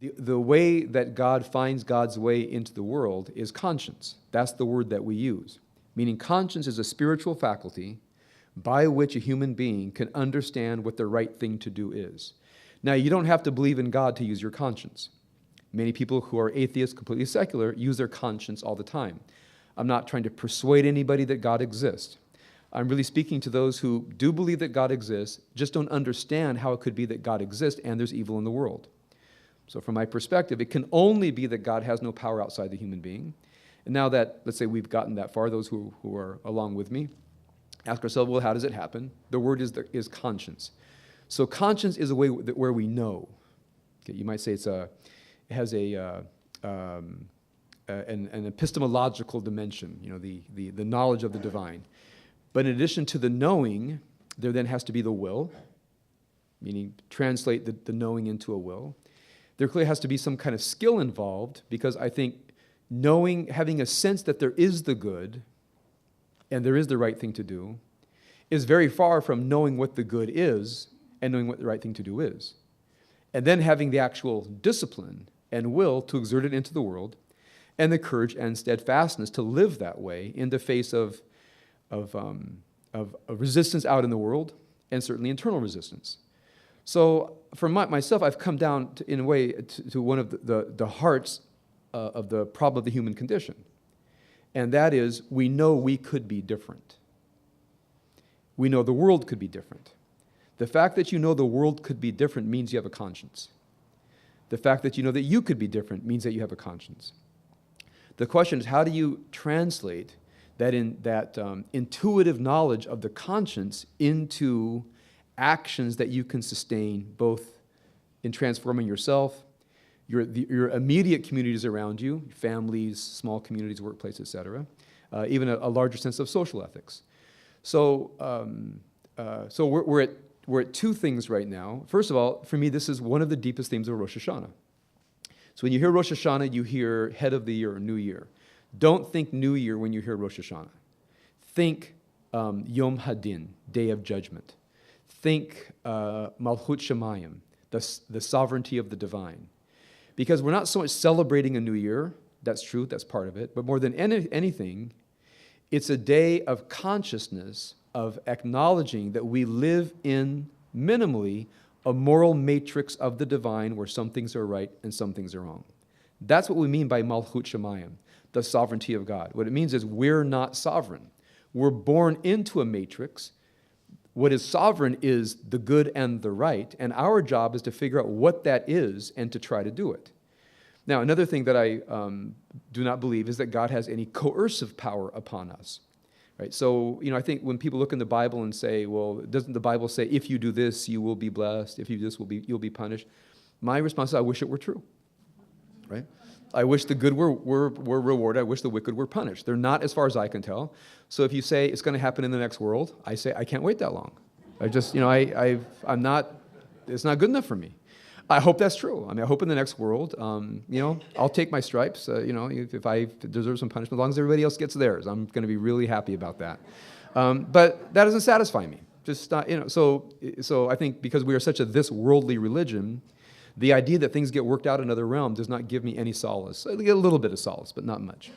The way that God finds God's way into the world is conscience. That's the word that we use. Meaning conscience is a spiritual faculty by which a human being can understand what the right thing to do is. Now, you don't have to believe in God to use your conscience. Many people who are atheists, completely secular, use their conscience all the time. I'm not trying to persuade anybody that God exists. I'm really speaking to those who do believe that God exists, just don't understand how it could be that God exists and there's evil in the world. So from my perspective, it can only be that God has no power outside the human being. And now that, let's say we've gotten that far, those who are along with me, ask ourselves, well, how does it happen? The word is conscience. So conscience is a way where we know. Okay, you might say it has an epistemological dimension, the knowledge of the divine. But in addition to the knowing, there then has to be the will, meaning translate the knowing into a will. There clearly has to be some kind of skill involved, because I think knowing, having a sense that there is the good and there is the right thing to do is very far from knowing what the good is and knowing what the right thing to do is. And then having the actual discipline and will to exert it into the world, and the courage and steadfastness to live that way in the face of resistance out in the world, and certainly internal resistance. So for myself, I've come down, in a way, to one of the hearts of the problem of the human condition. And that is, we know we could be different. We know the world could be different. The fact that you know the world could be different means you have a conscience. The fact that you know that you could be different means that you have a conscience. The question is, how do you translate that intuitive knowledge of the conscience into actions that you can sustain, both in transforming yourself, your immediate communities around you, families, small communities, workplaces, etc., even a larger sense of social ethics. So we're at two things right now. First of all, for me, this is one of the deepest themes of Rosh Hashanah. So when you hear Rosh Hashanah, you hear head of the year or New Year. Don't think New Year when you hear Rosh Hashanah. Think Yom Hadin, Day of Judgment. Think Malchut Shemayim, the sovereignty of the divine. Because we're not so much celebrating a new year, that's true, that's part of it, but more than anything, it's a day of consciousness, of acknowledging that we live in, minimally, a moral matrix of the divine where some things are right and some things are wrong. That's what we mean by Malchut Shemayim, the sovereignty of God. What it means is we're not sovereign. We're born into a matrix. What is sovereign is the good and the right, and our job is to figure out what that is and to try to do it. Now, another thing that I do not believe is that God has any coercive power upon us. Right? So, I think when people look in the Bible and say, well, doesn't the Bible say, if you do this, you will be blessed, if you do this, you'll be punished? My response is, I wish it were true. Right? I wish the good were rewarded. I wish the wicked were punished. They're not, as far as I can tell. So if you say it's going to happen in the next world, I say I can't wait that long. I'm not. It's not good enough for me. I hope that's true. I hope in the next world, I'll take my stripes. If I deserve some punishment, as long as everybody else gets theirs, I'm going to be really happy about that. But that doesn't satisfy me. Just not, So I think because we are such a this worldly religion, the idea that things get worked out in another realm does not give me any solace. I get a little bit of solace, but not much.